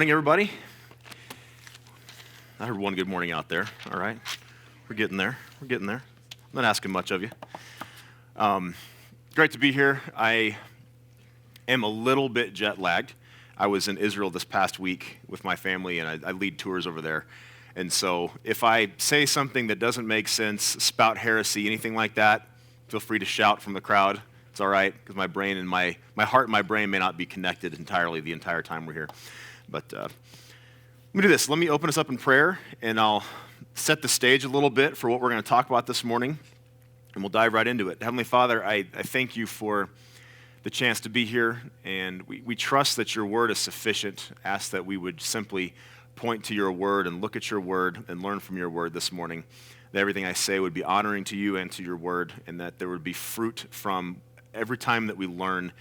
morning, everybody. I heard one good morning out there. All right. We're getting there. I'm not asking much of you. Great to be here. I am a little bit jet lagged. I was in Israel this past week with my family, and I lead tours over there. And so if I say something that doesn't make sense, spout heresy, anything like that, feel free to shout from the crowd. It's all right, because my brain and my heart and my brain may not be connected entirely the entire time we're here. But let me do this. Let me open us up in prayer, and I'll set the stage a little bit for what we're going to talk about this morning, and we'll dive right into it. Heavenly Father, I thank you for the chance to be here, and we trust that your word is sufficient. Ask that we would simply point to your word and look at your word and learn from your word this morning, that everything I say would be honoring to you and to your word, and that there would be fruit from every time that we learn,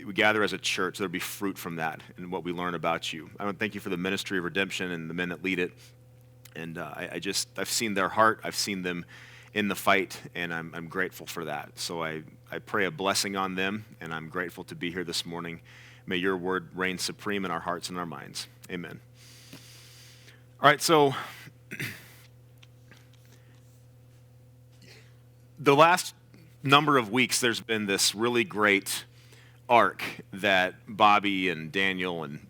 we gather as a church, there'll be fruit from that and what we learn about you. I want to thank you for the ministry of redemption and the men that lead it. And I've seen their heart, I've seen them in the fight, and I'm grateful for that. So I pray a blessing on them, and I'm grateful to be here this morning. May your word reign supreme in our hearts and our minds. Amen. All right, so the last number of weeks, there's been this really great arc that Bobby and Daniel and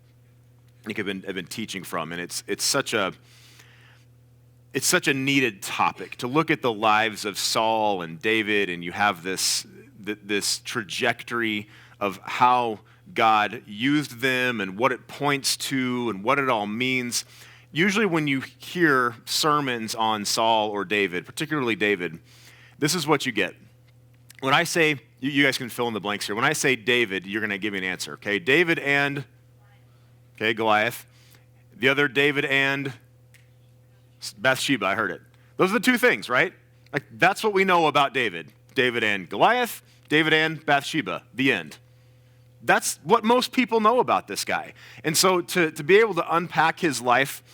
Nick have been teaching from, and it's such a needed topic to look at the lives of Saul and David, and you have this trajectory of how God used them and what it points to and what it all means. Usually when you hear sermons on Saul or David, particularly David, this is what you get. When I say, you guys can fill in the blanks here. When I say David, you're going to give me an answer, okay? David and, okay, Goliath. The other David and Bathsheba, I heard it. Those are the two things, right? Like, that's what we know about David. David and Goliath, David and Bathsheba, the end. That's what most people know about this guy. And so to be able to unpack his life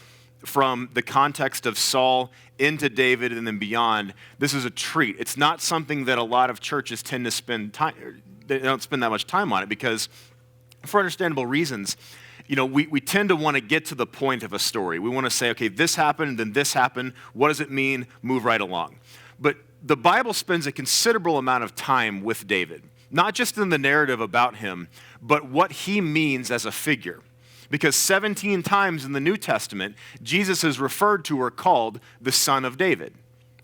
from the context of Saul into David and then beyond, this is a treat. It's not something that a lot of churches tend to spend time, they don't spend that much time on it because, for understandable reasons, you know, we tend to want to get to the point of a story. We want to say, okay, this happened, then this happened. What does it mean? Move right along. But the Bible spends a considerable amount of time with David, not just in the narrative about him, but what he means as a figure. Because 17 times in the New Testament, Jesus is referred to or called the Son of David.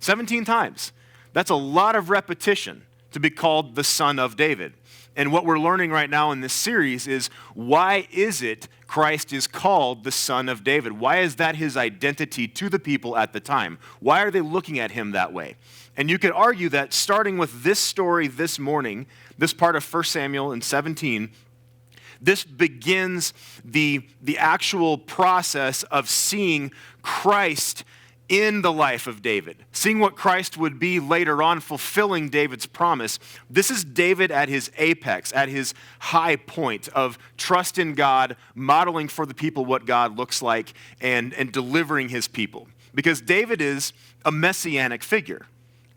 17 times. That's a lot of repetition to be called the Son of David. And what we're learning right now in this series is, why is it Christ is called the Son of David? Why is that his identity to the people at the time? Why are they looking at him that way? And you could argue that starting with this story this morning, this part of 1 Samuel in 17, this begins the actual process of seeing Christ in the life of David, seeing what Christ would be later on, fulfilling David's promise. This is David at his apex, at his high point of trust in God, modeling for the people what God looks like, and delivering his people. Because David is a messianic figure.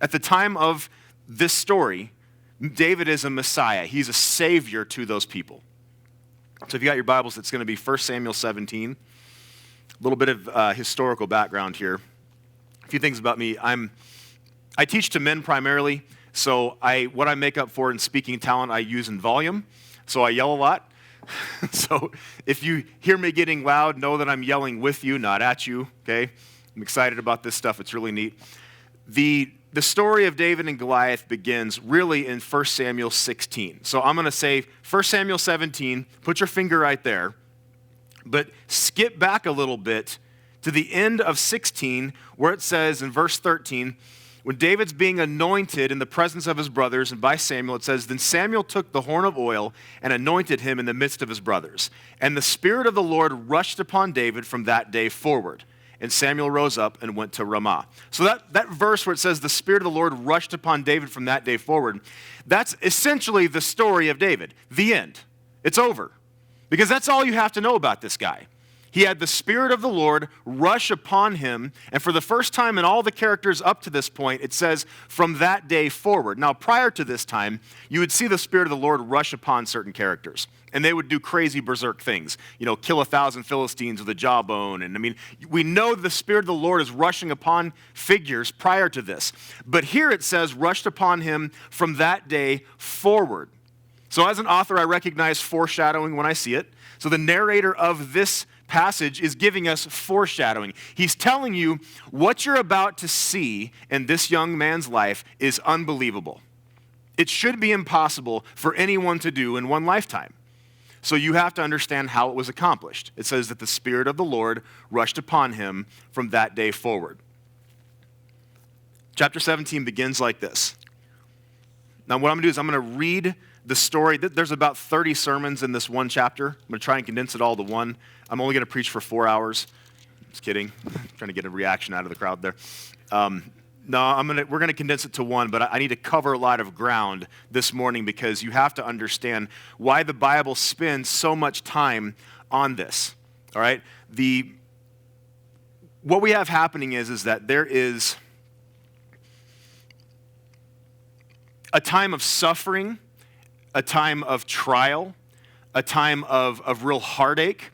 At the time of this story, David is a Messiah. He's a savior to those people. So if you got your Bibles, it's going to be 1 Samuel 17. A little bit of historical background here. A few things about me. I teach to men primarily, so what I make up for in speaking talent, I use in volume. So I yell a lot. So if you hear me getting loud, know that I'm yelling with you, not at you, okay? I'm excited about this stuff. It's really neat. The story of David and Goliath begins really in 1 Samuel 16. So I'm going to say 1 Samuel 17, put your finger right there, but skip back a little bit to the end of 16, where it says in verse 13, when David's being anointed in the presence of his brothers, and by Samuel, it says, then Samuel took the horn of oil and anointed him in the midst of his brothers. And the Spirit of the Lord rushed upon David from that day forward. And Samuel rose up and went to Ramah. So that verse where it says the Spirit of the Lord rushed upon David from that day forward, that's essentially the story of David. The end. It's over. Because that's all you have to know about this guy. He had the Spirit of the Lord rush upon him, and for the first time in all the characters up to this point, it says, from that day forward. Now, prior to this time, you would see the Spirit of the Lord rush upon certain characters, and they would do crazy berserk things, kill 1,000 Philistines with a jawbone, and we know the Spirit of the Lord is rushing upon figures prior to this. But here it says, rushed upon him from that day forward. So as an author, I recognize foreshadowing when I see it. So the narrator of this passage is giving us foreshadowing. He's telling you what you're about to see in this young man's life is unbelievable. It should be impossible for anyone to do in one lifetime. So you have to understand how it was accomplished. It says that the Spirit of the Lord rushed upon him from that day forward. Chapter 17 begins like this. Now what I'm going to do is I'm going to read the story. There's about 30 sermons in this one chapter. I'm going to try and condense it all to one. I'm only going to preach for 4 hours. Just kidding. Trying to get a reaction out of the crowd there. No, we're going to condense it to one, but I need to cover a lot of ground this morning because you have to understand why the Bible spends so much time on this. All right? What we have happening is that there is a time of suffering, a time of trial, a time of real heartache.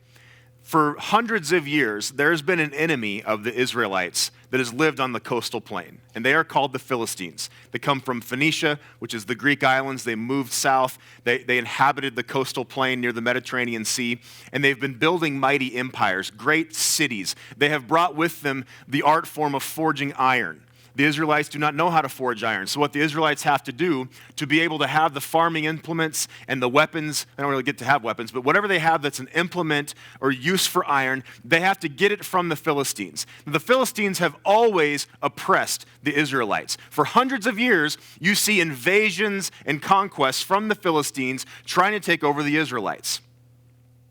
For hundreds of years, there's been an enemy of the Israelites that has lived on the coastal plain, and they are called the Philistines. They come from Phoenicia, which is the Greek islands. They moved south. They inhabited the coastal plain near the Mediterranean Sea, and they've been building mighty empires, great cities. They have brought with them the art form of forging iron. The Israelites do not know how to forge iron. So what the Israelites have to do to be able to have the farming implements and the weapons, they don't really get to have weapons, but whatever they have that's an implement or use for iron, they have to get it from the Philistines. The Philistines have always oppressed the Israelites. For hundreds of years, you see invasions and conquests from the Philistines trying to take over the Israelites.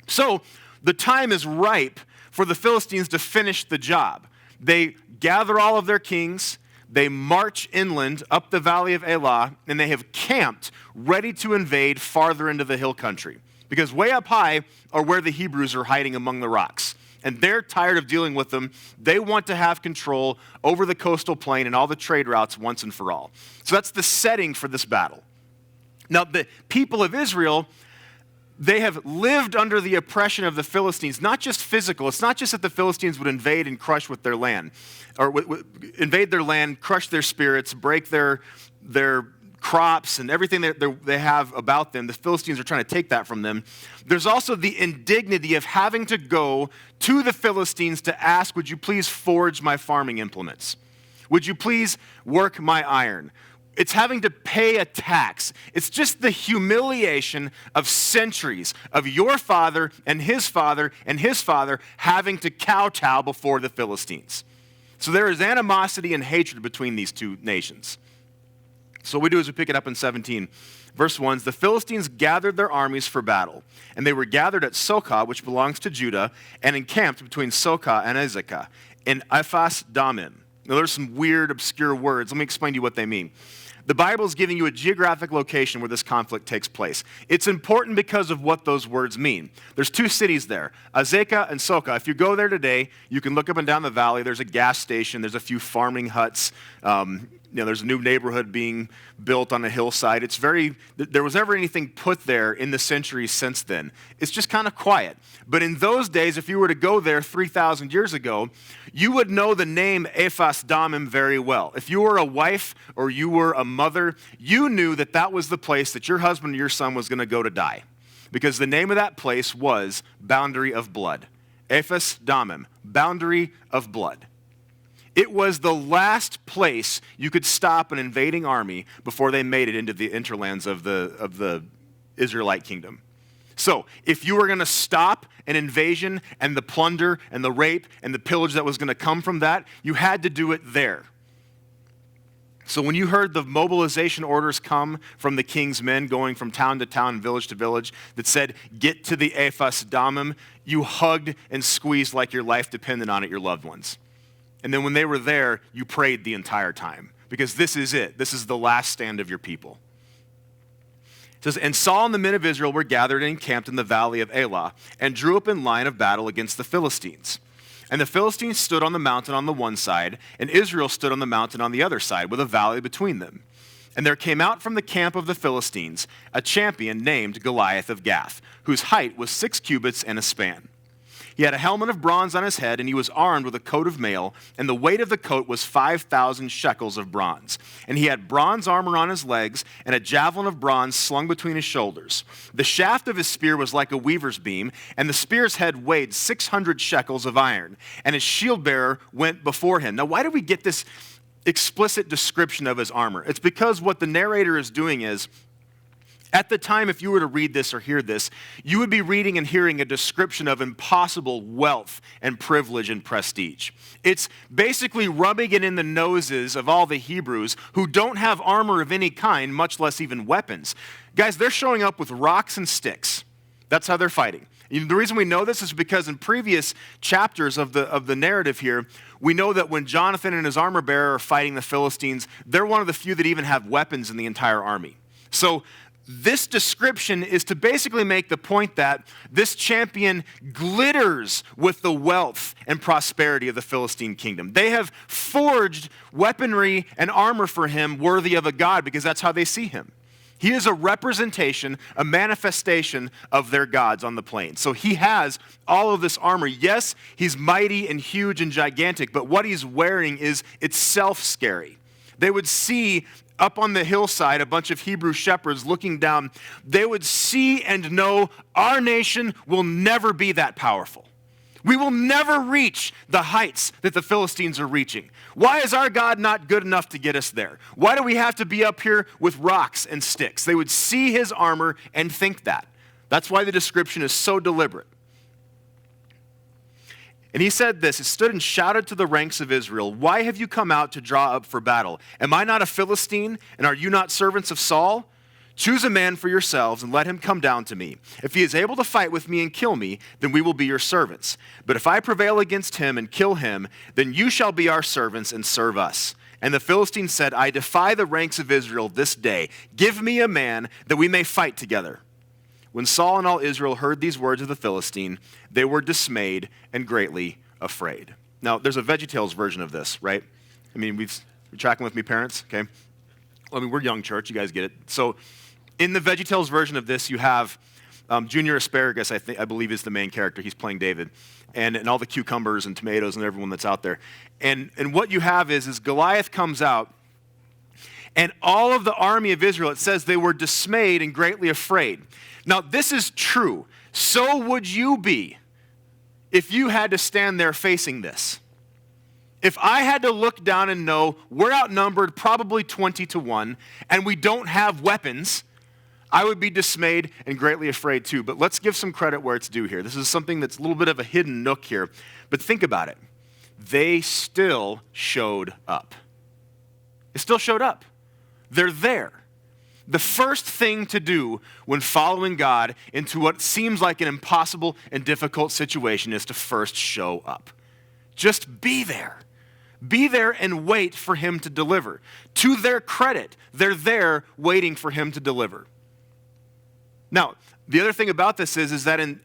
So the time is ripe for the Philistines to finish the job. They gather all of their kings. They march inland up the valley of Elah, and they have camped, ready to invade farther into the hill country. Because way up high are where the Hebrews are hiding among the rocks. And they're tired of dealing with them. They want to have control over the coastal plain and all the trade routes once and for all. So that's the setting for this battle. Now, the people of Israel, they have lived under the oppression of the Philistines, not just physical. It's not just that the Philistines would invade and crush with their land, or invade their land, crush their spirits, break their crops and everything they have about them. The Philistines are trying to take that from them. There's also the indignity of having to go to the Philistines to ask, would you please forge my farming implements? Would you please work my iron? It's having to pay a tax. It's just the humiliation of centuries of your father and his father and his father having to kowtow before the Philistines. So there is animosity and hatred between these two nations. So what we do is we pick it up in 17. Verse 1, the Philistines gathered their armies for battle, and they were gathered at Sokah, which belongs to Judah, and encamped between Sokah and Azekah in Ephas Dammim. Now there's some weird, obscure words. Let me explain to you what they mean. The Bible is giving you a geographic location where this conflict takes place. It's important because of what those words mean. There's two cities there, Azekah and Sokah. If you go there today, you can look up and down the valley. There's a gas station. There's a few farming huts. There's a new neighborhood being built on a hillside. There was never anything put there in the centuries since then. It's just kind of quiet. But in those days, if you were to go there 3,000 years ago, you would know the name Ephas Dammim very well. If you were a wife or you were a mother, you knew that that was the place that your husband or your son was going to go to die. Because the name of that place was Boundary of Blood. Ephas Dammim, Boundary of Blood. It was the last place you could stop an invading army before they made it into the interlands of the Israelite kingdom. So if you were going to stop an invasion and the plunder and the rape and the pillage that was going to come from that, you had to do it there. So when you heard the mobilization orders come from the king's men going from town to town, village to village, that said, get to the Ephas Dammim, you hugged and squeezed like your life depended on it, your loved ones. And then when they were there, you prayed the entire time. Because this is it. This is the last stand of your people. It says, and Saul and the men of Israel were gathered and encamped in the valley of Elah, and drew up in line of battle against the Philistines. And the Philistines stood on the mountain on the one side, and Israel stood on the mountain on the other side, with a valley between them. And there came out from the camp of the Philistines a champion named Goliath of Gath, whose height was 6 cubits and a span. He had a helmet of bronze on his head, and he was armed with a coat of mail, and the weight of the coat was 5,000 shekels of bronze. And he had bronze armor on his legs, and a javelin of bronze slung between his shoulders. The shaft of his spear was like a weaver's beam, and the spear's head weighed 600 shekels of iron. And his shield bearer went before him. Now, why do we get this explicit description of his armor? It's because what the narrator is doing is, at the time, if you were to read this or hear this, you would be reading and hearing a description of impossible wealth and privilege and prestige. It's basically rubbing it in the noses of all the Hebrews who don't have armor of any kind, much less even weapons. Guys, they're showing up with rocks and sticks. That's how they're fighting. The reason we know this is because in previous chapters of the narrative here, we know that when Jonathan and his armor bearer are fighting the Philistines, they're one of the few that even have weapons in the entire army. So this description is to basically make the point that this champion glitters with the wealth and prosperity of the Philistine kingdom. They have forged weaponry and armor for him worthy of a god because that's how they see him. He is a representation, a manifestation of their gods on the plain. So he has all of this armor. Yes, he's mighty and huge and gigantic, but what he's wearing is itself scary. They would see up on the hillside a bunch of Hebrew shepherds looking down. They would see and know our nation will never be that powerful. We will never reach the heights that the Philistines are reaching. Why is our God not good enough to get us there? Why do we have to be up here with rocks and sticks? They would see his armor and think that. That's why the description is so deliberate. And he said this, he stood and shouted to the ranks of Israel, why have you come out to draw up for battle? Am I not a Philistine, and are you not servants of Saul? Choose a man for yourselves and let him come down to me. If he is able to fight with me and kill me, then we will be your servants. But if I prevail against him and kill him, then you shall be our servants and serve us. And the Philistines said, I defy the ranks of Israel this day. Give me a man that we may fight together. When Saul and all Israel heard these words of the Philistine, they were dismayed and greatly afraid. Now, there's a VeggieTales version of this, right? I mean, you're tracking with me, parents, okay? Well, I mean, we're young church, you guys get it. So in the VeggieTales version of this, you have Junior Asparagus, I believe is the main character. He's playing David. And all the cucumbers and tomatoes and everyone that's out there. And what you have is Goliath comes out, and all of the army of Israel, it says they were dismayed and greatly afraid. Now, this is true. So would you be if you had to stand there facing this. If I had to look down and know we're outnumbered probably 20-1 and we don't have weapons, I would be dismayed and greatly afraid too. But let's give some credit where it's due here. This is something that's a little bit of a hidden nook here. But think about it. They still showed up. They still showed up. They're there. The first thing to do when following God into what seems like an impossible and difficult situation is to first show up. Just be there. Be there and wait for him to deliver. To their credit, they're there waiting for him to deliver. Now, the other thing about this is that in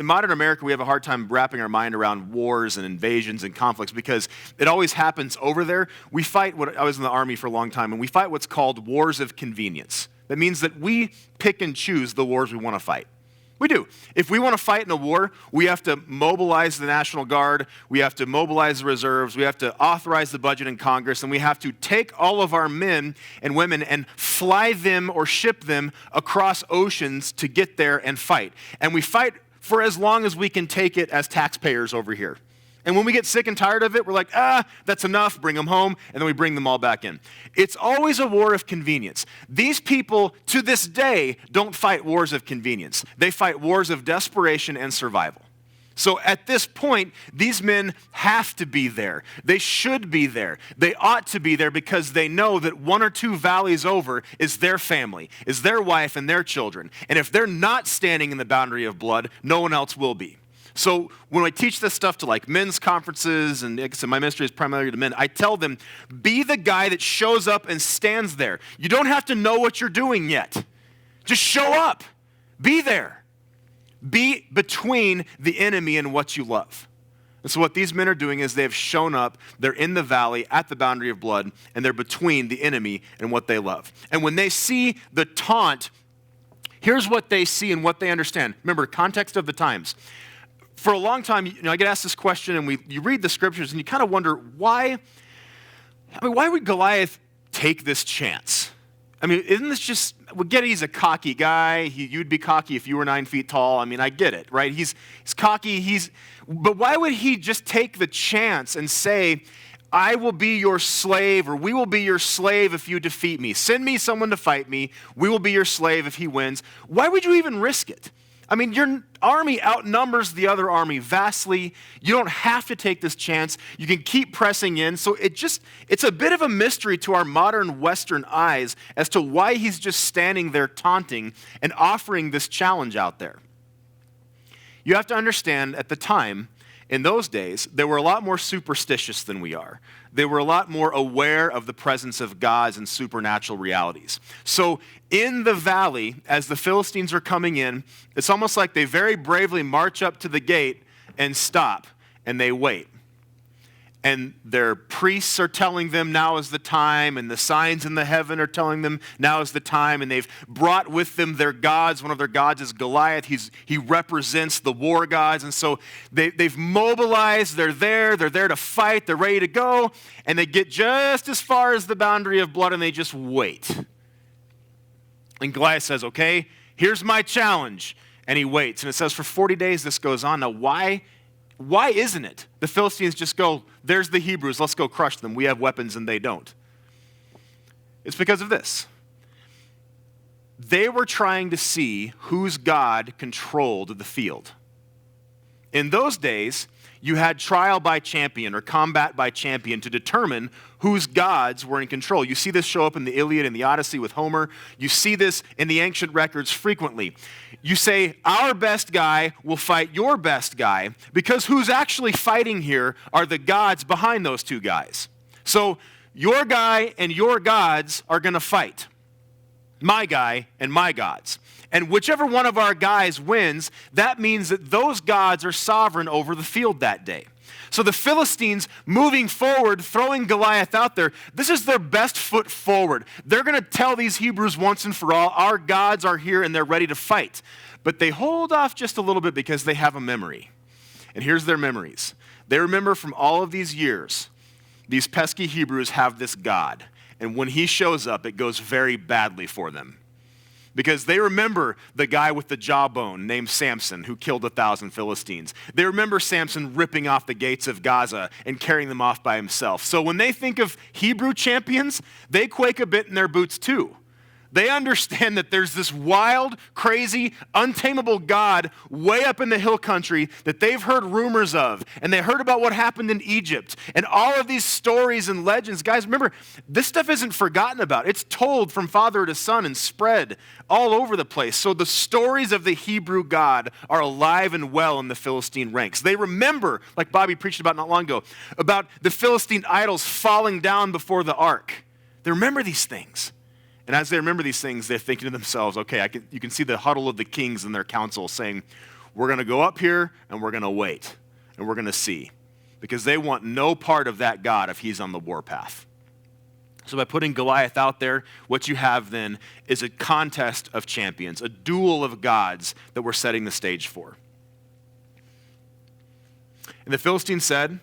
modern America, we have a hard time wrapping our mind around wars and invasions and conflicts because it always happens over there. We fight I was in the army for a long time, and we fight what's called wars of convenience. That means that we pick and choose the wars we want to fight. We do. If we want to fight in a war, we have to mobilize the National Guard, we have to mobilize the reserves, we have to authorize the budget in Congress, and we have to take all of our men and women and fly them or ship them across oceans to get there and fight. And we fight for as long as we can take it as taxpayers over here. And when we get sick and tired of it, we're like, that's enough, bring them home, and then we bring them all back in. It's always a war of convenience. These people, to this day, don't fight wars of convenience. They fight wars of desperation and survival. So at this point, these men have to be there. They should be there. They ought to be there because they know that 1 or 2 valleys over is their family, is their wife and their children. And if they're not standing in the boundary of blood, no one else will be. So when I teach this stuff to like men's conferences, and like I said, my ministry is primarily to men, I tell them, be the guy that shows up and stands there. You don't have to know what you're doing yet. Just show up. Be there. Be between the enemy and what you love. And so what these men are doing is they have shown up, they're in the valley at the boundary of blood, and they're between the enemy and what they love. And when they see the taunt, here's what they see and what they understand. Remember, context of the times. For a long time, I get asked this question, and you read the scriptures, and you kind of wonder, why would Goliath take this chance? I mean, isn't this just, we get it, he's a cocky guy. You'd be cocky if you were 9 feet tall. I mean, I get it, right? He's cocky, but why would he just take the chance and say, I will be your slave, or we will be your slave if you defeat me. Send me someone to fight me. We will be your slave if he wins. Why would you even risk it? I mean, your army outnumbers the other army vastly. You don't have to take this chance. You can keep pressing in. So it's a bit of a mystery to our modern Western eyes as to why he's just standing there taunting and offering this challenge out there. You have to understand, at the time, in those days, they were a lot more superstitious than we are. They were a lot more aware of the presence of gods and supernatural realities. So in the valley, as the Philistines are coming in, it's almost like they very bravely march up to the gate and stop, and they wait. And their priests are telling them now is the time, and the signs in the heaven are telling them now is the time, and they've brought with them their gods. One of their gods is Goliath. He represents the war gods, and so they've mobilized. They're there to fight. They're ready to go, and they get just as far as the boundary of blood, and they just wait. And Goliath says, okay, here's my challenge, and he waits. And it says for 40 days this goes on. Now, why isn't it? The Philistines just go, there's the Hebrews, let's go crush them. We have weapons and they don't. It's because of this. They were trying to see whose God controlled the field. In those days, you had trial by champion or combat by champion to determine whose gods were in control. You see this show up in the Iliad and the Odyssey with Homer. You see this in the ancient records frequently. You say, our best guy will fight your best guy, because who's actually fighting here are the gods behind those two guys. So your guy and your gods are going to fight. My guy and my gods. And whichever one of our guys wins, that means that those gods are sovereign over the field that day. So the Philistines moving forward, throwing Goliath out there, this is their best foot forward. They're going to tell these Hebrews once and for all, our gods are here and they're ready to fight. But they hold off just a little bit because they have a memory. And here's their memories. They remember from all of these years, these pesky Hebrews have this God. And when he shows up, it goes very badly for them. Because they remember the guy with the jawbone named Samson who killed 1,000 Philistines. They remember Samson ripping off the gates of Gaza and carrying them off by himself. So when they think of Hebrew champions, they quake a bit in their boots too. They understand that there's this wild, crazy, untamable God way up in the hill country that they've heard rumors of. And they heard about what happened in Egypt. And all of these stories and legends. Guys, remember, this stuff isn't forgotten about. It's told from father to son and spread all over the place. So the stories of the Hebrew God are alive and well in the Philistine ranks. They remember, like Bobby preached about not long ago, about the Philistine idols falling down before the ark. They remember these things. And as they remember these things, they're thinking to themselves, okay, you can see the huddle of the kings and their council saying, we're going to go up here and we're going to wait and we're going to see. Because they want no part of that God if he's on the warpath. So by putting Goliath out there, what you have then is a contest of champions, a duel of gods that we're setting the stage for. And the Philistines said,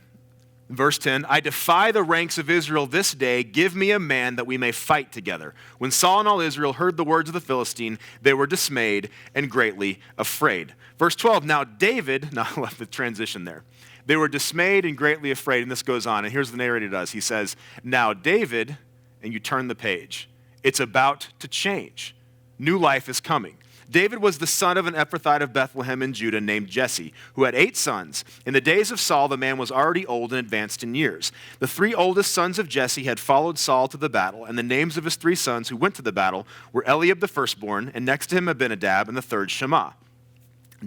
Verse 10, I defy the ranks of Israel this day. Give me a man that we may fight together. When Saul and all Israel heard the words of the Philistine, they were dismayed and greatly afraid. Verse 12, now David, now I left the transition there. They were dismayed and greatly afraid, and this goes on. And here's what the narrator does. He says, now David, and you turn the page. It's about to change. New life is coming. David was the son of an Ephrathite of Bethlehem in Judah named Jesse, who had 8 sons. In the days of Saul, the man was already old and advanced in years. The 3 oldest sons of Jesse had followed Saul to the battle, and the names of his 3 sons who went to the battle were Eliab the firstborn, and next to him Abinadab, and the third Shammah.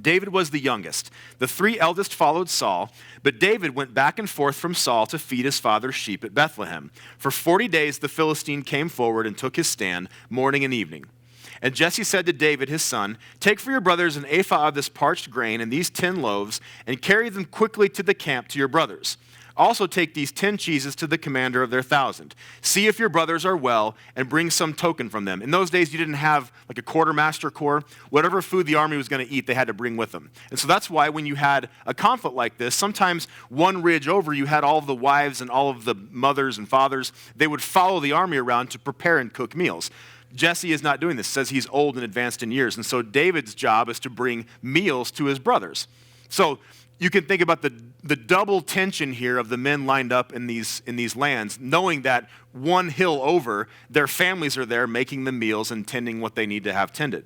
David was the youngest. The 3 eldest followed Saul, but David went back and forth from Saul to feed his father's sheep at Bethlehem. For 40 days the Philistine came forward and took his stand morning and evening. And Jesse said to David, his son, take for your brothers an ephah of this parched grain and these 10 loaves, and carry them quickly to the camp to your brothers. Also take these 10 cheeses to the commander of their 1,000. See if your brothers are well, and bring some token from them. In those days, you didn't have like a quartermaster corps. Whatever food the army was going to eat, they had to bring with them. And so that's why when you had a conflict like this, sometimes one ridge over, you had all of the wives and all of the mothers and fathers. They would follow the army around to prepare and cook meals. Jesse is not doing this. It says he's old and advanced in years. And so David's job is to bring meals to his brothers. So you can think about the double tension here of the men lined up in these lands, knowing that one hill over, their families are there making the meals and tending what they need to have tended.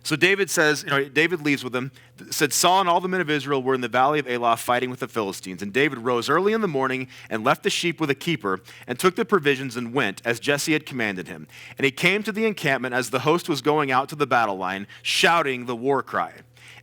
So David says, David leaves with them, said, Saul and all the men of Israel were in the valley of Elah fighting with the Philistines. And David rose early in the morning and left the sheep with a keeper and took the provisions and went, as Jesse had commanded him. And he came to the encampment as the host was going out to the battle line, shouting the war cry.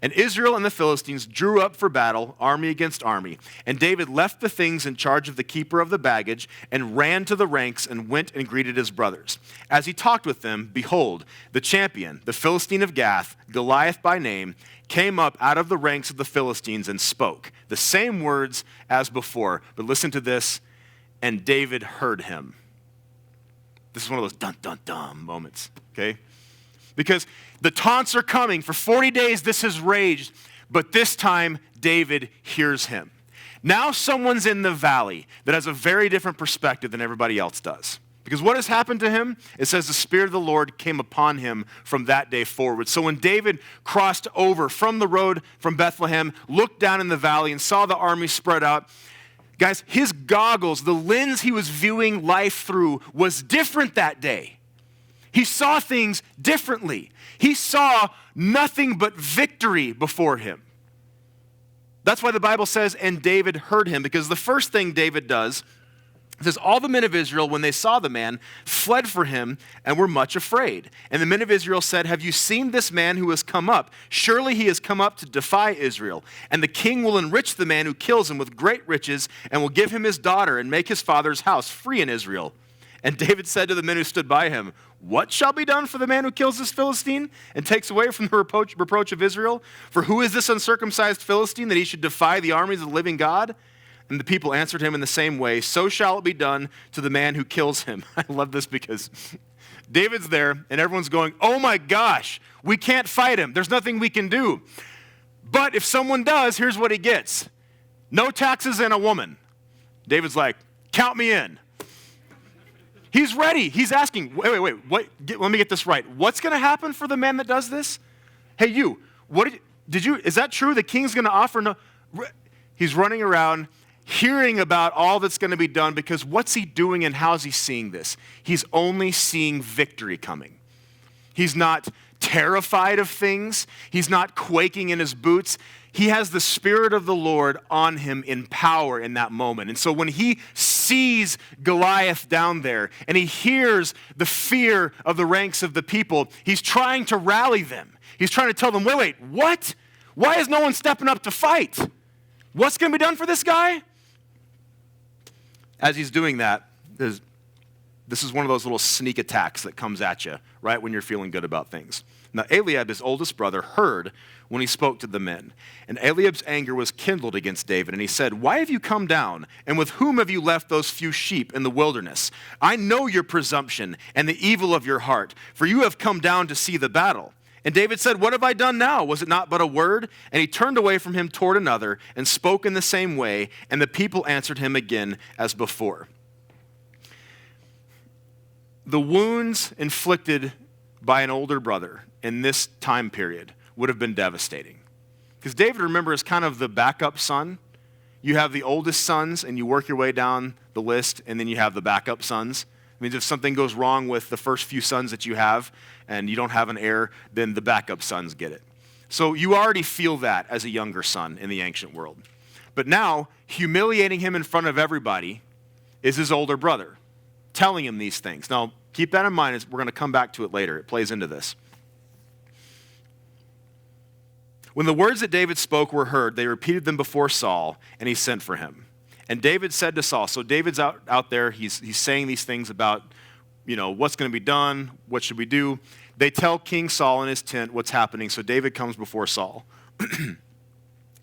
And Israel and the Philistines drew up for battle, army against army. And David left the things in charge of the keeper of the baggage and ran to the ranks and went and greeted his brothers. As he talked with them, behold, the champion, the Philistine of Gath, Goliath by name, came up out of the ranks of the Philistines and spoke the same words as before. But listen to this, and David heard him. This is one of those dun-dun-dun moments, okay? Because the taunts are coming. For 40 days this has raged, but this time David hears him. Now someone's in the valley that has a very different perspective than everybody else does. Because what has happened to him? It says the Spirit of the Lord came upon him from that day forward. So when David crossed over from the road from Bethlehem, looked down in the valley and saw the army spread out, guys, his goggles, the lens he was viewing life through, was different that day. He saw things differently. He saw nothing but victory before him. That's why the Bible says, and David heard him, because the first thing David does, it says, all the men of Israel, when they saw the man, fled for him and were much afraid. And the men of Israel said, have you seen this man who has come up? Surely he has come up to defy Israel. And the king will enrich the man who kills him with great riches and will give him his daughter and make his father's house free in Israel. And David said to the men who stood by him, what shall be done for the man who kills this Philistine and takes away from the reproach of Israel? For who is this uncircumcised Philistine that he should defy the armies of the living God? And the people answered him in the same way, so shall it be done to the man who kills him. I love this because David's there and everyone's going, oh my gosh, we can't fight him. There's nothing we can do. But if someone does, here's what he gets. No taxes and a woman. David's like, count me in. He's ready. He's asking, wait, let me get this right. What's going to happen for the man that does this? Hey, you, is that true? The king's going to offer no. He's running around hearing about all that's going to be done, because what's he doing and how's he seeing this? He's only seeing victory coming. He's not terrified of things. He's not quaking in his boots. He has the Spirit of the Lord on him in power in that moment. And so when he sees Goliath down there and he hears the fear of the ranks of the people, he's trying to rally them. He's trying to tell them, wait, what? Why is no one stepping up to fight? What's going to be done for this guy? As he's doing that, this is one of those little sneak attacks that comes at you right when you're feeling good about things. Now, Eliab, his oldest brother, heard when he spoke to the men. And Eliab's anger was kindled against David, and he said, why have you come down, and with whom have you left those few sheep in the wilderness? I know your presumption and the evil of your heart, for you have come down to see the battle. And David said, what have I done now? Was it not but a word? And he turned away from him toward another and spoke in the same way, and the people answered him again as before. The wounds inflicted by an older brother in this time period would have been devastating. Because David, remember, is kind of the backup son. You have the oldest sons, and you work your way down the list, and then you have the backup sons. It means if something goes wrong with the first few sons that you have, and you don't have an heir, then the backup sons get it. So you already feel that as a younger son in the ancient world. But now, humiliating him in front of everybody is his older brother, telling him these things. Now, keep that in mind, as we're going to come back to it later. It plays into this. When the words that David spoke were heard, they repeated them before Saul, and he sent for him. And David said to Saul, so David's out there, he's saying these things about, what's going to be done, what should we do. They tell King Saul in his tent what's happening, so David comes before Saul.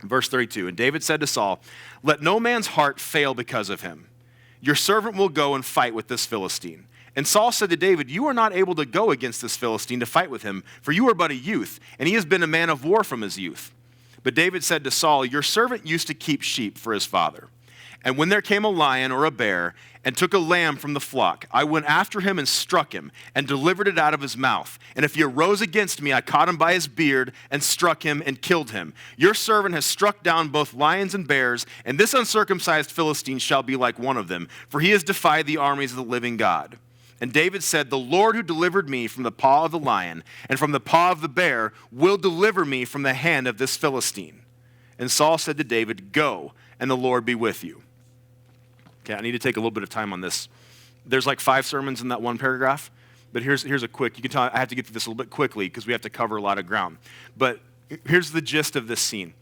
Verse 32, and David said to Saul, let no man's heart fail because of him. Your servant will go and fight with this Philistine. And Saul said to David, you are not able to go against this Philistine to fight with him, for you are but a youth, and he has been a man of war from his youth. But David said to Saul, your servant used to keep sheep for his father. And when there came a lion or a bear and took a lamb from the flock, I went after him and struck him and delivered it out of his mouth. And if he arose against me, I caught him by his beard and struck him and killed him. Your servant has struck down both lions and bears, and this uncircumcised Philistine shall be like one of them, for he has defied the armies of the living God. And David said, the Lord who delivered me from the paw of the lion and from the paw of the bear will deliver me from the hand of this Philistine. And Saul said to David, go, and the Lord be with you. Okay, I need to take a little bit of time on this. There's like 5 sermons in that one paragraph, but here's a quick, you can tell I have to get through this a little bit quickly because we have to cover a lot of ground. But here's the gist of this scene.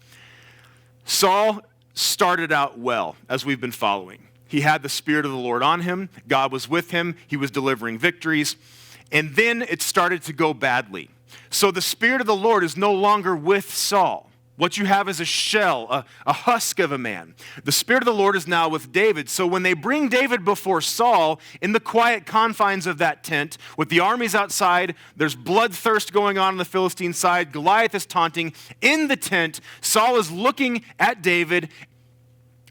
Saul started out well, as we've been following. He had the Spirit of the Lord on him. God was with him. He was delivering victories. And then it started to go badly. So the Spirit of the Lord is no longer with Saul. What you have is a shell, a husk of a man. The Spirit of the Lord is now with David. So when they bring David before Saul in the quiet confines of that tent, with the armies outside, there's bloodthirst going on the Philistine side, Goliath is taunting. In the tent, Saul is looking at David.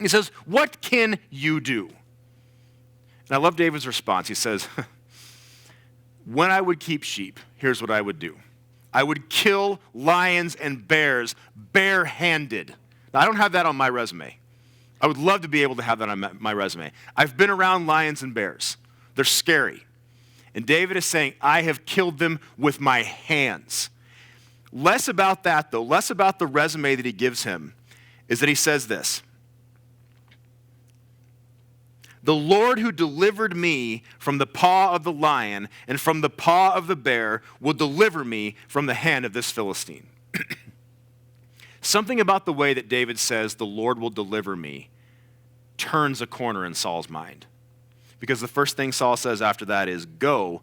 He says, what can you do? And I love David's response. He says, when I would keep sheep, here's what I would do. I would kill lions and bears barehanded. Now, I don't have that on my resume. I would love to be able to have that on my resume. I've been around lions and bears. They're scary. And David is saying, I have killed them with my hands. Less about that, though, less about the resume that he gives him, is that he says this. The Lord who delivered me from the paw of the lion and from the paw of the bear will deliver me from the hand of this Philistine. Something about the way that David says, the Lord will deliver me, turns a corner in Saul's mind. Because the first thing Saul says after that is, go,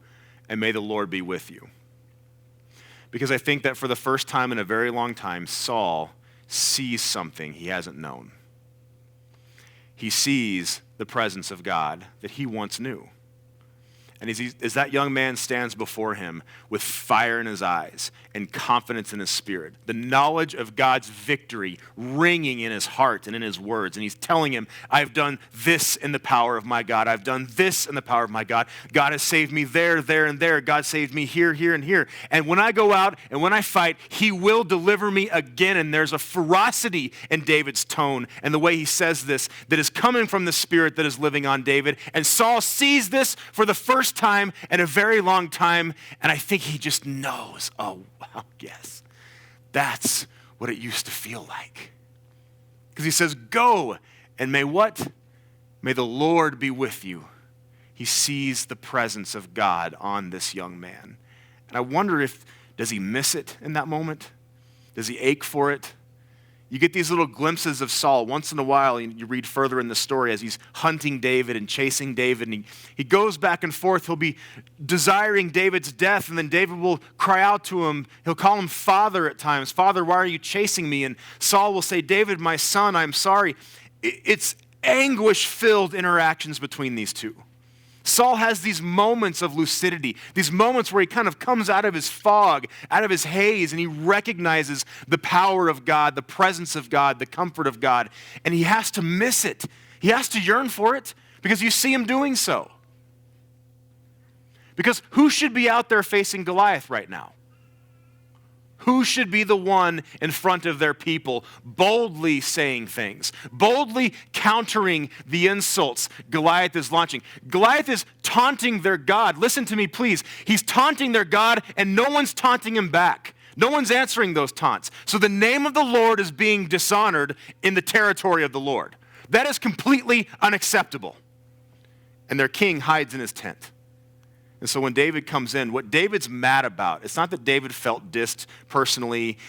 and may the Lord be with you. Because I think that for the first time in a very long time, Saul sees something he hasn't known. He sees the presence of God that he once knew. And as that young man stands before him with fire in his eyes and confidence in his spirit, the knowledge of God's victory ringing in his heart and in his words, and he's telling him, I've done this in the power of my God. I've done this in the power of my God. God has saved me there, there, and there. God saved me here, here, and here. And when I go out and when I fight, he will deliver me again. And there's a ferocity in David's tone and the way he says this that is coming from the Spirit that is living on David. And Saul sees this for the first time in a very long time, and I think he just knows, oh, wow, yes, that's what it used to feel like. Because he says, go, and may what? May the Lord be with you. He sees the presence of God on this young man. And I wonder does he miss it in that moment? Does he ache for it? You get these little glimpses of Saul once in a while. You read further in the story as he's hunting David and chasing David. And he goes back and forth. He'll be desiring David's death. And then David will cry out to him. He'll call him Father at times. Father, why are you chasing me? And Saul will say, David, my son, I'm sorry. It's anguish-filled interactions between these two. Saul has these moments of lucidity, these moments where he kind of comes out of his fog, out of his haze, and he recognizes the power of God, the presence of God, the comfort of God, and he has to miss it. He has to yearn for it because you see him doing so. Because who should be out there facing Goliath right now? Who should be the one in front of their people, boldly saying things, boldly countering the insults Goliath is launching? Goliath is taunting their God. Listen to me, please. He's taunting their God, and no one's taunting him back. No one's answering those taunts. So the name of the Lord is being dishonored in the territory of the Lord. That is completely unacceptable. And their king hides in his tent. And so when David comes in, what David's mad about, it's not that David felt dissed personally.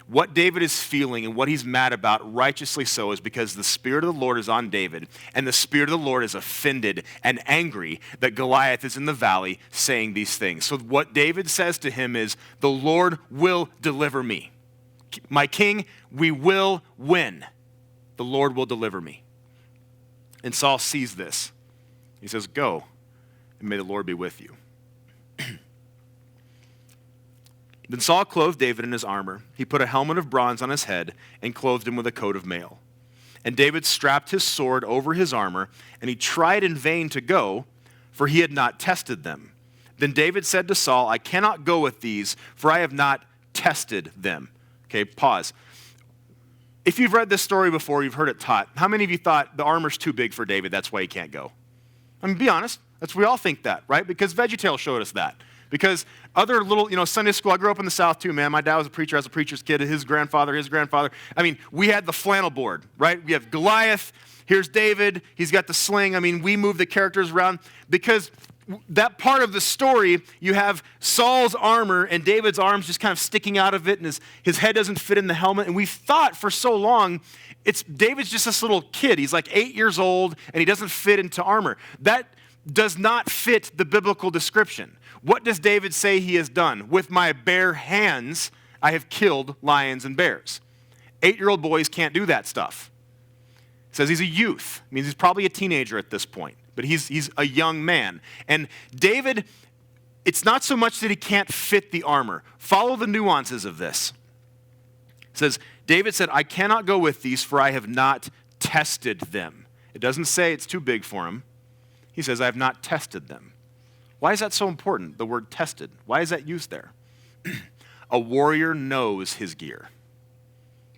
What David is feeling and what he's mad about, righteously so, is because the Spirit of the Lord is on David, and the Spirit of the Lord is offended and angry that Goliath is in the valley saying these things. So what David says to him is, the Lord will deliver me. My king, we will win. The Lord will deliver me. And Saul sees this. He says, go, and may the Lord be with you. Then Saul clothed David in his armor. He put a helmet of bronze on his head and clothed him with a coat of mail. And David strapped his sword over his armor, and he tried in vain to go, for he had not tested them. Then David said to Saul, I cannot go with these, for I have not tested them. Okay, pause. If you've read this story before, you've heard it taught, how many of you thought the armor's too big for David, that's why he can't go? I mean, be honest. We all think that, right? Because VeggieTales showed us that. Because other little, Sunday school, I grew up in the South too, man. My dad was a preacher. I was a preacher's kid. His grandfather. I mean, we had the flannel board, right? We have Goliath. Here's David. He's got the sling. I mean, we move the characters around because that part of the story, you have Saul's armor and David's arms just kind of sticking out of it, and his head doesn't fit in the helmet. And we thought for so long, David's just this little kid. He's like 8 years old, and he doesn't fit into armor. That does not fit the biblical description. What does David say he has done? With my bare hands, I have killed lions and bears. 8-year-old boys can't do that stuff. It says he's a youth. It means he's probably a teenager at this point, but he's a young man. And David, it's not so much that he can't fit the armor. Follow the nuances of this. It says, David said, I cannot go with these, for I have not tested them. It doesn't say it's too big for him. He says, I have not tested them. Why is that so important, the word tested? Why is that used there? A warrior knows his gear.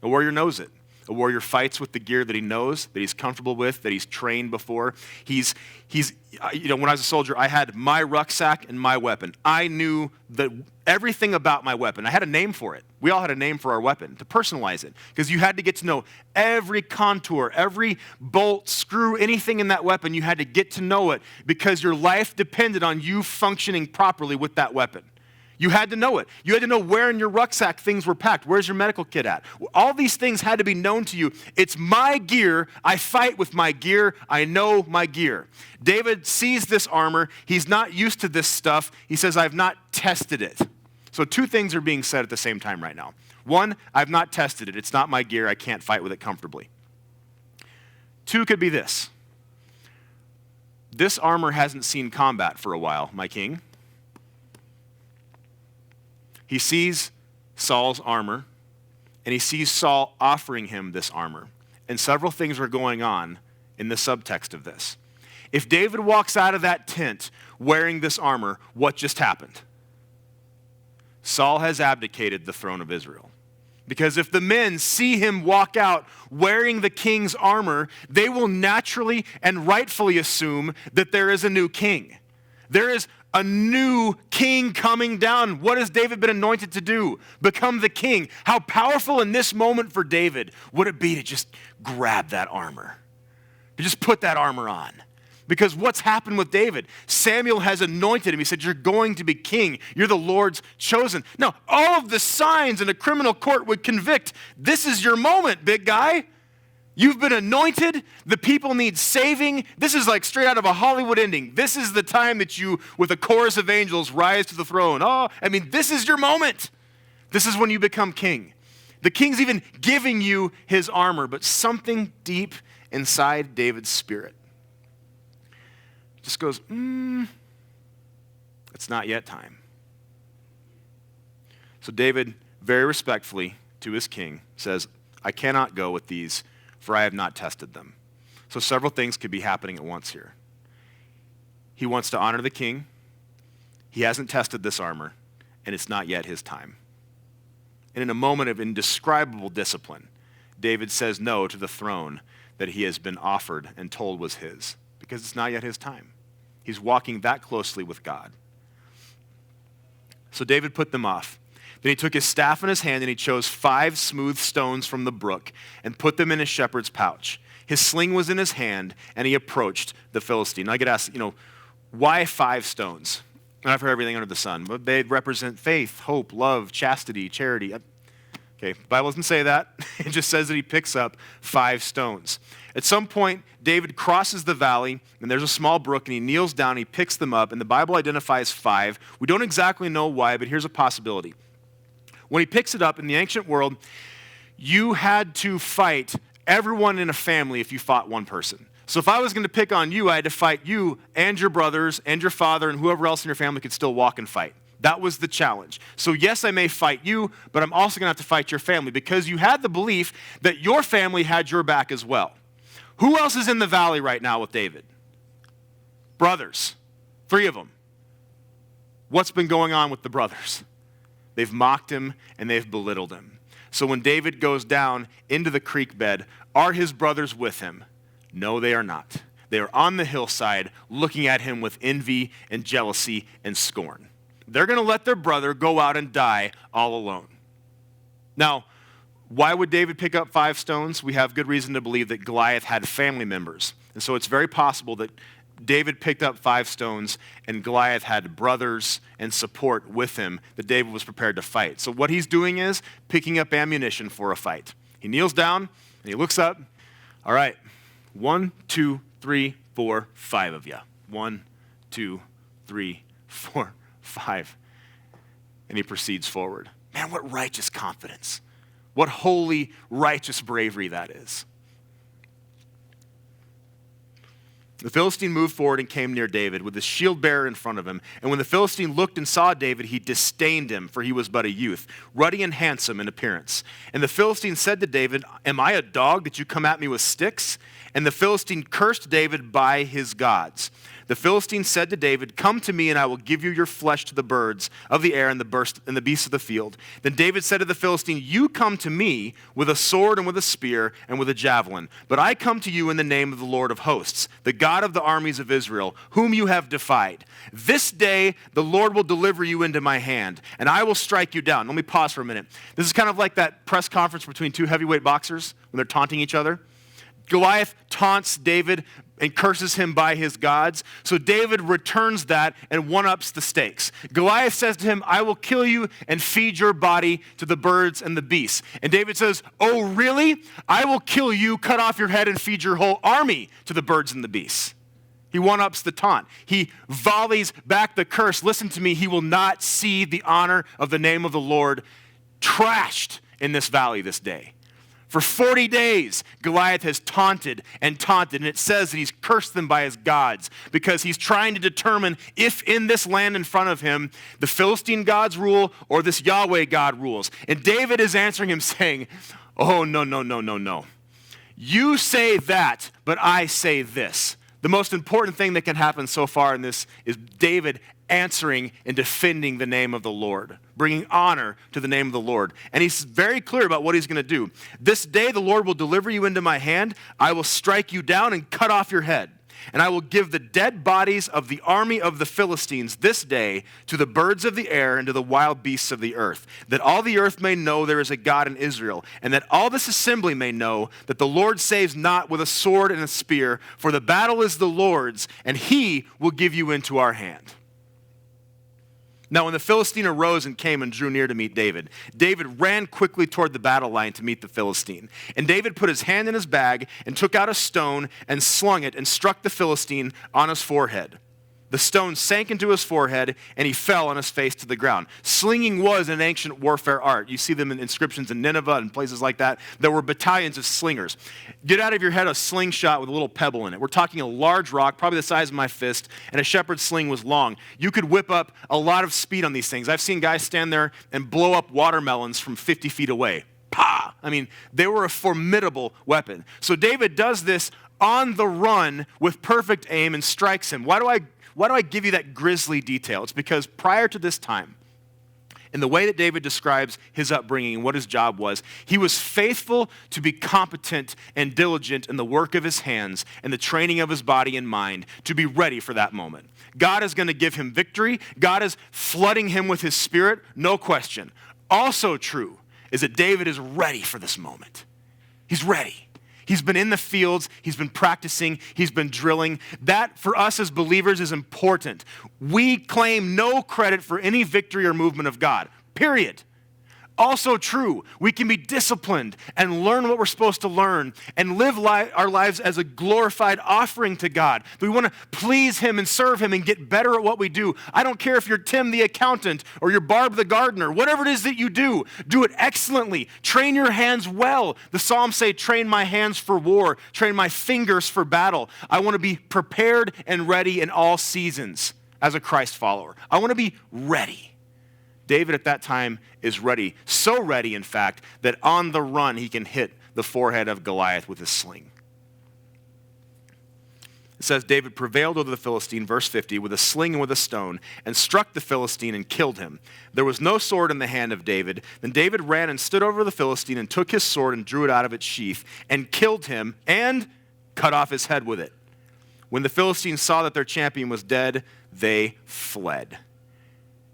A warrior knows it. A warrior fights with the gear that he knows, that he's comfortable with, that he's trained before. When I was a soldier, I had my rucksack and my weapon. I knew everything about my weapon. I had a name for it. We all had a name for our weapon, to personalize it, because you had to get to know every contour, every bolt, screw, anything in that weapon. You had to get to know it because your life depended on you functioning properly with that weapon. You had to know it. You had to know where in your rucksack things were packed. Where's your medical kit at? All these things had to be known to you. It's my gear. I fight with my gear. I know my gear. David sees this armor. He's not used to this stuff. He says, I've not tested it. So 2 things are being said at the same time right now. 1, I've not tested it. It's not my gear. I can't fight with it comfortably. 2 could be this. This armor hasn't seen combat for a while, my king. He sees Saul's armor, and he sees Saul offering him this armor. And several things are going on in the subtext of this. If David walks out of that tent wearing this armor, what just happened? Saul has abdicated the throne of Israel. Because if the men see him walk out wearing the king's armor, they will naturally and rightfully assume that there is a new king. There is a new king coming down. What has David been anointed to do? Become the king. How powerful in this moment for David would it be to just grab that armor? To just put that armor on? Because what's happened with David? Samuel has anointed him. He said, you're going to be king. You're the Lord's chosen. Now, all of the signs in a criminal court would convict. This is your moment, big guy. You've been anointed. The people need saving. This is like straight out of a Hollywood ending. This is the time that you, with a chorus of angels, rise to the throne. This is your moment. This is when you become king. The king's even giving you his armor, but something deep inside David's spirit just goes, it's not yet time. So David, very respectfully to his king, says, I cannot go with these, for I have not tested them. So several things could be happening at once here. He wants to honor the king. He hasn't tested this armor, and it's not yet his time. And in a moment of indescribable discipline, David says no to the throne that he has been offered and told was his, because it's not yet his time. He's walking that closely with God. So David put them off. Then he took his staff in his hand and he chose 5 smooth stones from the brook and put them in his shepherd's pouch. His sling was in his hand and he approached the Philistine. Now I get asked, why 5 stones? Not for everything under the sun, but they represent faith, hope, love, chastity, charity. Okay, the Bible doesn't say that. It just says that he picks up 5 stones. At some point, David crosses the valley, and there's a small brook, and he kneels down, he picks them up, and the Bible identifies 5. We don't exactly know why, but here's a possibility. When he picks it up, in the ancient world, you had to fight everyone in a family if you fought one person. So if I was going to pick on you, I had to fight you and your brothers and your father and whoever else in your family could still walk and fight. That was the challenge. So yes, I may fight you, but I'm also going to have to fight your family because you had the belief that your family had your back as well. Who else is in the valley right now with David? Brothers. 3 of them. What's been going on with the brothers? They've mocked him and they've belittled him. So when David goes down into the creek bed, are his brothers with him? No, they are not. They are on the hillside looking at him with envy and jealousy and scorn. They're going to let their brother go out and die all alone. Now, why would David pick up 5 stones? We have good reason to believe that Goliath had family members. And so it's very possible that David picked up 5 stones and Goliath had brothers and support with him that David was prepared to fight. So what he's doing is picking up ammunition for a fight. He kneels down and he looks up. All right, 1, 2, 3, 4, 5 of you. 1, 2, 3, 4, 5. And he proceeds forward. Man, what righteous confidence. What holy, righteous bravery that is. The Philistine moved forward and came near David with his shield bearer in front of him. And when the Philistine looked and saw David, he disdained him, for he was but a youth, ruddy and handsome in appearance. And the Philistine said to David, "Am I a dog that you come at me with sticks?" And the Philistine cursed David by his gods. The Philistine said to David, "Come to me, and I will give you your flesh to the birds of the air and the beasts of the field." Then David said to the Philistine, "You come to me with a sword and with a spear and with a javelin. But I come to you in the name of the Lord of hosts, the God of the armies of Israel, whom you have defied. This day the Lord will deliver you into my hand, and I will strike you down." Let me pause for a minute. This is kind of like that press conference between 2 heavyweight boxers when they're taunting each other. Goliath taunts David and curses him by his gods. So David returns that and one-ups the stakes. Goliath says to him, "I will kill you and feed your body to the birds and the beasts." And David says, "Oh, really? I will kill you, cut off your head, and feed your whole army to the birds and the beasts." He one-ups the taunt. He volleys back the curse. Listen to me, he will not see the honor of the name of the Lord trashed in this valley this day. For 40 days, Goliath has taunted, and it says that he's cursed them by his gods because he's trying to determine if in this land in front of him, the Philistine gods rule or this Yahweh God rules. And David is answering him saying, "Oh, no, no, no, no, no. You say that, but I say this." The most important thing that can happen so far in this is David answering and defending the name of the Lord, bringing honor to the name of the Lord. And he's very clear about what he's going to do. "This day the Lord will deliver you into my hand. I will strike you down and cut off your head. And I will give the dead bodies of the army of the Philistines this day to the birds of the air and to the wild beasts of the earth, that all the earth may know there is a God in Israel, and that all this assembly may know that the Lord saves not with a sword and a spear, for the battle is the Lord's, and he will give you into our hand." Now, when the Philistine arose and came and drew near to meet David, David ran quickly toward the battle line to meet the Philistine. And David put his hand in his bag and took out a stone and slung it and struck the Philistine on his forehead. The stone sank into his forehead, and he fell on his face to the ground. Slinging was an ancient warfare art. You see them in inscriptions in Nineveh and places like that. There were battalions of slingers. Get out of your head a slingshot with a little pebble in it. We're talking a large rock, probably the size of my fist, and a shepherd's sling was long. You could whip up a lot of speed on these things. I've seen guys stand there and blow up watermelons from 50 feet away. Pa! I mean, they were a formidable weapon. So David does this on the run with perfect aim and strikes him. Why do I give you that grisly detail? It's because prior to this time, in the way that David describes his upbringing and what his job was, he was faithful to be competent and diligent in the work of his hands and the training of his body and mind to be ready for that moment. God is going to give him victory. God is flooding him with his spirit, no question. Also true is that David is ready for this moment. He's ready. He's been in the fields, he's been practicing, he's been drilling. That, for us as believers, is important. We claim no credit for any victory or movement of God, period. Also true, we can be disciplined and learn what we're supposed to learn and live our lives as a glorified offering to God. We want to please him and serve him and get better at what we do. I don't care if you're Tim the accountant or you're Barb the gardener. Whatever it is that you do it excellently. Train your hands well. The Psalms say, train my hands for war, train my fingers for battle. I want to be prepared and ready in all seasons as a Christ follower. I want to be ready. David at that time is ready, so ready, in fact, that on the run he can hit the forehead of Goliath with his sling. It says, David prevailed over the Philistine, verse 50, with a sling and with a stone, and struck the Philistine and killed him. There was no sword in the hand of David. Then David ran and stood over the Philistine and took his sword and drew it out of its sheath and killed him and cut off his head with it. When the Philistines saw that their champion was dead, they fled.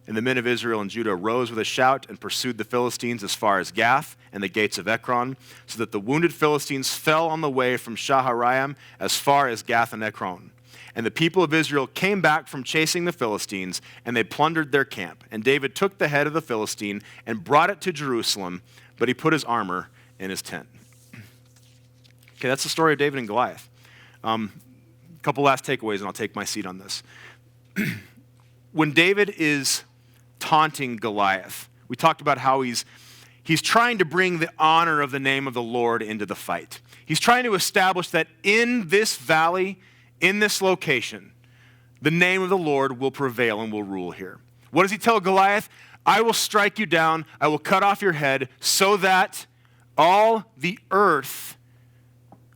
And the men of Israel and Judah rose with a shout and pursued the Philistines as far as Gath and the gates of Ekron, so that the wounded Philistines fell on the way from Shaharaim as far as Gath and Ekron. And the people of Israel came back from chasing the Philistines, and they plundered their camp. And David took the head of the Philistine and brought it to Jerusalem, but he put his armor in his tent. Okay, that's the story of David and Goliath. A couple last takeaways, and I'll take my seat on this. When David is taunting Goliath, we talked about how he's trying to bring the honor of the name of the Lord into the fight. He's trying to establish that in this valley, in this location, the name of the Lord will prevail and will rule here. What does he tell Goliath? I will strike you down, I will cut off your head, so that all the earth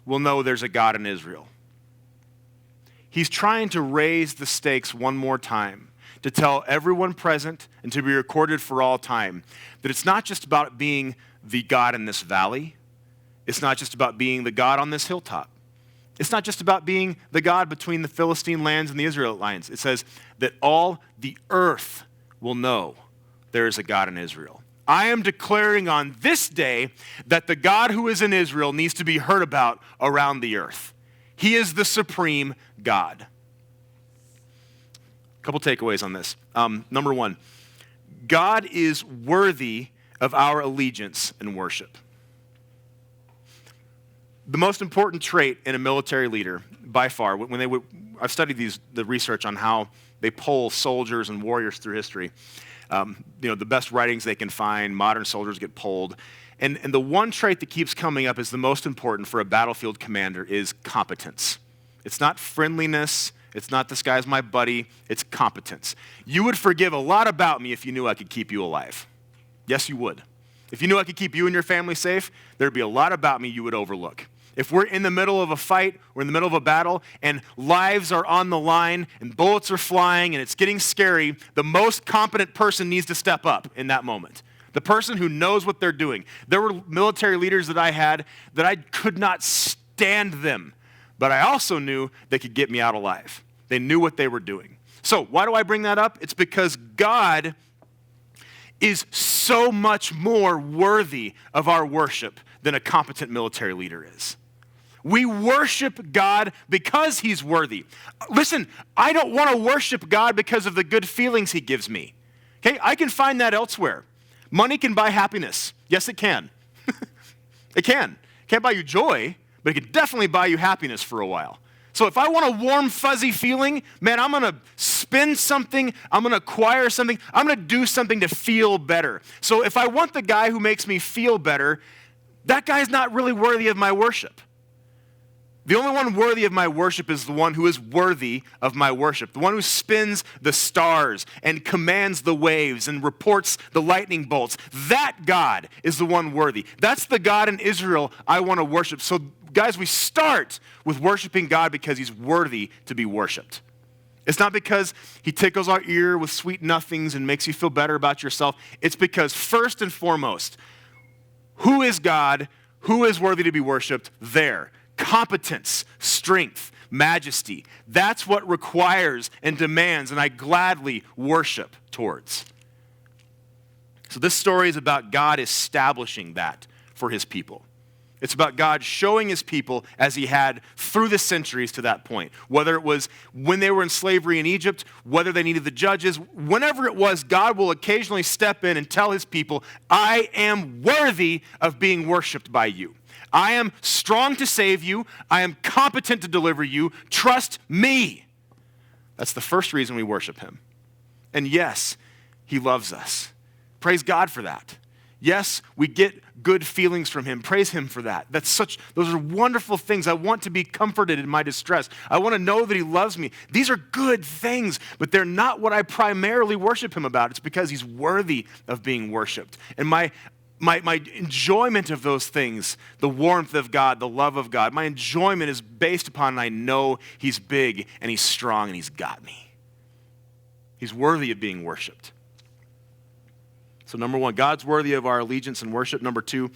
will know there's a God in Israel. He's trying to raise the stakes one more time, to tell everyone present and to be recorded for all time that it's not just about being the God in this valley. It's not just about being the God on this hilltop. It's not just about being the God between the Philistine lands and the Israelite lands. It says that all the earth will know there is a God in Israel. I am declaring on this day that the God who is in Israel needs to be heard about around the earth. He is the supreme God. Couple takeaways on this. Number one, God is worthy of our allegiance and worship. The most important trait in a military leader, by far, I've studied the research on how they poll soldiers and warriors through history. The best writings they can find, modern soldiers get polled. And the one trait that keeps coming up as the most important for a battlefield commander is competence. It's not friendliness. It's not this guy's my buddy. It's competence. You would forgive a lot about me if you knew I could keep you alive. Yes, you would. If you knew I could keep you and your family safe, there'd be a lot about me you would overlook. If we're in the middle of a fight, we're in the middle of a battle, and lives are on the line, and bullets are flying, and it's getting scary, the most competent person needs to step up in that moment. The person who knows what they're doing. There were military leaders that I had that I could not stand them, but I also knew they could get me out alive. They knew what they were doing. So why do I bring that up? It's because God is so much more worthy of our worship than a competent military leader is. We worship God because he's worthy. Listen, I don't want to worship God because of the good feelings he gives me. Okay, I can find that elsewhere. Money can buy happiness. Yes, it can. It can. It can't buy you joy, but it can definitely buy you happiness for a while. So if I want a warm, fuzzy feeling, man, I'm going to spend something, I'm going to acquire something, I'm going to do something to feel better. So if I want the guy who makes me feel better, that guy's not really worthy of my worship. The only one worthy of my worship is the one who is worthy of my worship, the one who spins the stars and commands the waves and reports the lightning bolts. That God is the one worthy. That's the God in Israel I want to worship. So guys, we start with worshiping God because he's worthy to be worshiped. It's not because he tickles our ear with sweet nothings and makes you feel better about yourself. It's because first and foremost, who is God? Who is worthy to be worshiped? There. Competence, strength, majesty. That's what requires and demands, and I gladly worship towards. So this story is about God establishing that for his people. It's about God showing his people as he had through the centuries to that point. Whether it was when they were in slavery in Egypt, whether they needed the judges, whenever it was, God will occasionally step in and tell his people, I am worthy of being worshiped by you. I am strong to save you. I am competent to deliver you. Trust me. That's the first reason we worship him. And yes, he loves us. Praise God for that. Yes, we get good feelings from him. Praise him for that. Those are wonderful things. I want to be comforted in my distress. I want to know that he loves me. These are good things, but they're not what I primarily worship him about. It's because he's worthy of being worshiped. And my enjoyment of those things, the warmth of God, the love of God, my enjoyment is based upon I know he's big and he's strong and he's got me. He's worthy of being worshiped. So number one, God's worthy of our allegiance and worship. Number two,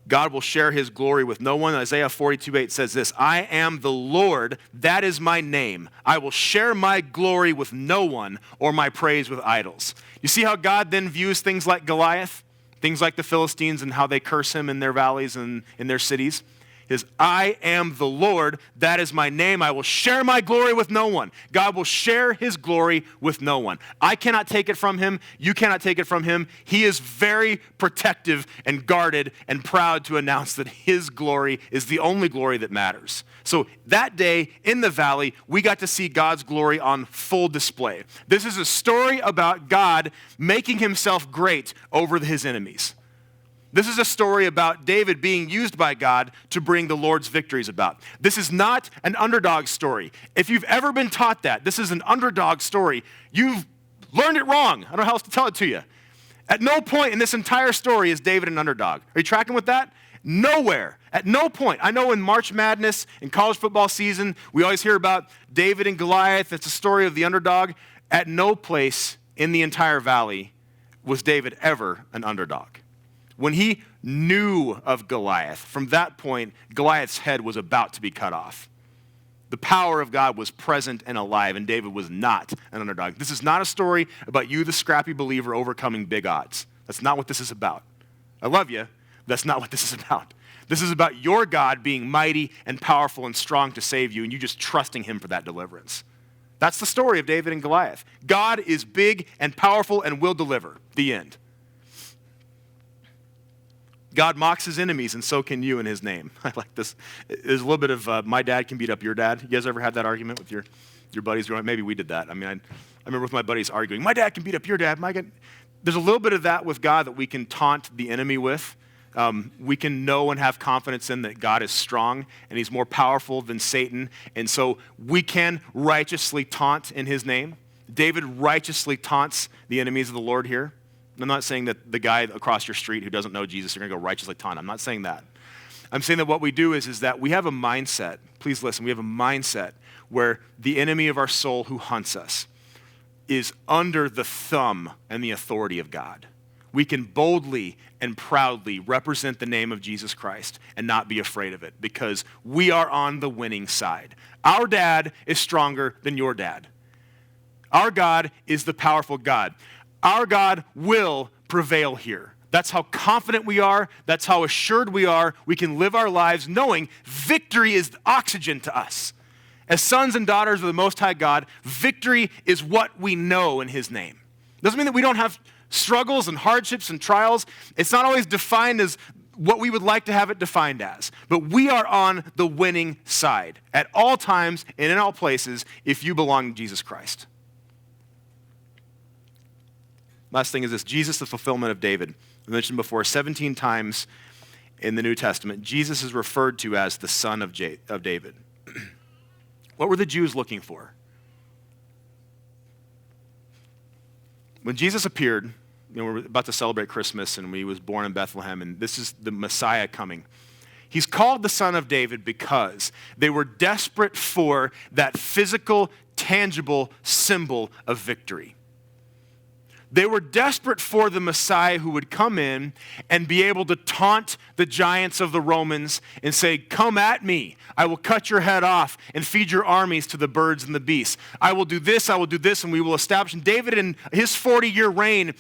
God will share his glory with no one. Isaiah 42:8 says this, I am the Lord, that is my name. I will share my glory with no one or my praise with idols. You see how God then views things like Goliath, things like the Philistines and how they curse him in their valleys and in their cities? Is I am the Lord, that is my name. I will share my glory with no one. God will share his glory with no one. I cannot take it from him. You cannot take it from him. He is very protective and guarded and proud to announce that his glory is the only glory that matters. So that day in the valley, we got to see God's glory on full display. This is a story about God making himself great over his enemies. This is a story about David being used by God to bring the Lord's victories about. This is not an underdog story. If you've ever been taught that this is an underdog story, you've learned it wrong. I don't know how else to tell it to you. At no point in this entire story is David an underdog. Are you tracking with that? Nowhere. At no point. I know in March Madness, in college football season, we always hear about David and Goliath. It's a story of the underdog. At no place in the entire valley was David ever an underdog. When he knew of Goliath, from that point, Goliath's head was about to be cut off. The power of God was present and alive, and David was not an underdog. This is not a story about you, the scrappy believer, overcoming big odds. That's not what this is about. I love you. That's not what this is about. This is about your God being mighty and powerful and strong to save you, and you just trusting him for that deliverance. That's the story of David and Goliath. God is big and powerful and will deliver. The end. God mocks his enemies, and so can you in his name. I like this. There's a little bit of my dad can beat up your dad. You guys ever had that argument with your buddies growing up? Maybe we did that. I mean, I remember with my buddies arguing, my dad can beat up your dad. There's a little bit of that with God that we can taunt the enemy with. We can know and have confidence in that God is strong, and he's more powerful than Satan. And so we can righteously taunt in his name. David righteously taunts the enemies of the Lord here. I'm not saying that the guy across your street who doesn't know Jesus, you're going to go righteously taunt. I'm not saying that. I'm saying that what we do is that we have a mindset. Please listen. We have a mindset where the enemy of our soul who hunts us is under the thumb and the authority of God. We can boldly and proudly represent the name of Jesus Christ and not be afraid of it because we are on the winning side. Our dad is stronger than your dad. Our God is the powerful God. Our God will prevail here. That's how confident we are. That's how assured we are. We can live our lives knowing victory is oxygen to us. As sons and daughters of the Most High God, victory is what we know in his name. Doesn't mean that we don't have struggles and hardships and trials. It's not always defined as what we would like to have it defined as. But we are on the winning side at all times and in all places if you belong to Jesus Christ. Last thing is this, Jesus, the fulfillment of David. I mentioned before, 17 times in the New Testament, Jesus is referred to as the son of David. What were the Jews looking for? When Jesus appeared, we're about to celebrate Christmas, and he was born in Bethlehem, and this is the Messiah coming. He's called the son of David because they were desperate for that physical, tangible symbol of victory. They were desperate for the Messiah who would come in and be able to taunt the giants of the Romans and say, come at me. I will cut your head off and feed your armies to the birds and the beasts. I will do this, and we will establish. And David in his 40-year reign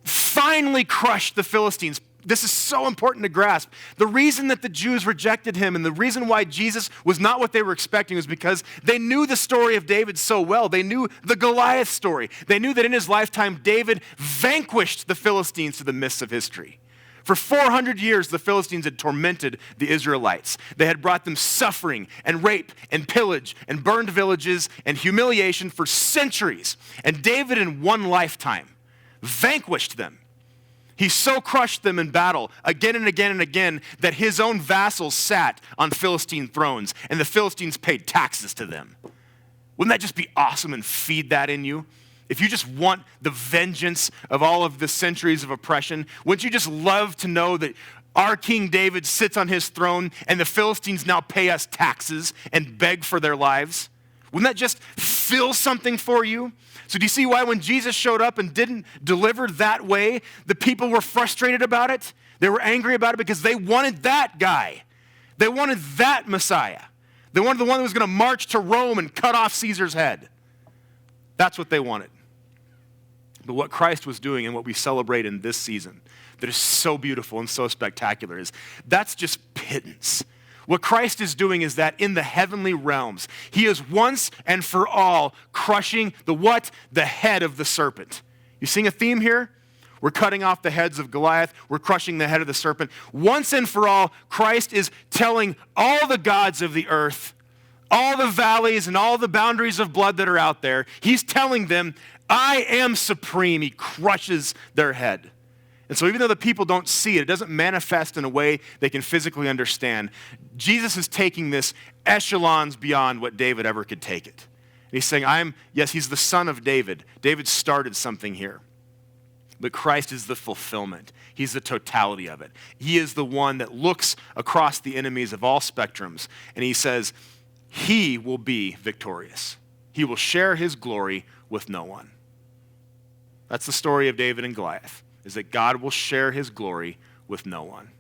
finally crushed the Philistines, this is so important to grasp. The reason that the Jews rejected him and the reason why Jesus was not what they were expecting was because they knew the story of David so well. They knew the Goliath story. They knew that in his lifetime, David vanquished the Philistines to the mists of history. For 400 years, the Philistines had tormented the Israelites. They had brought them suffering and rape and pillage and burned villages and humiliation for centuries. And David, in one lifetime, vanquished them. He so crushed them in battle again and again and again that his own vassals sat on Philistine thrones and the Philistines paid taxes to them. Wouldn't that just be awesome and feed that in you? If you just want the vengeance of all of the centuries of oppression, wouldn't you just love to know that our King David sits on his throne and the Philistines now pay us taxes and beg for their lives? Wouldn't that just fill something for you? So do you see why when Jesus showed up and didn't deliver that way, the people were frustrated about it? They were angry about it because they wanted that guy. They wanted that Messiah. They wanted the one that was going to march to Rome and cut off Caesar's head. That's what they wanted. But what Christ was doing and what we celebrate in this season that is so beautiful and so spectacular is that's just pittance. What Christ is doing is that in the heavenly realms, he is once and for all crushing the what? The head of the serpent. You seeing a theme here? We're cutting off the heads of Goliath. We're crushing the head of the serpent. Once and for all, Christ is telling all the gods of the earth, all the valleys and all the boundaries of blood that are out there, he's telling them, I am supreme. He crushes their head. And so even though the people don't see it, it doesn't manifest in a way they can physically understand, Jesus is taking this echelons beyond what David ever could take it. And he's saying, yes, he's the son of David. David started something here. But Christ is the fulfillment. He's the totality of it. He is the one that looks across the enemies of all spectrums, and he says, he will be victorious. He will share his glory with no one. That's the story of David and Goliath, is that God will share his glory with no one.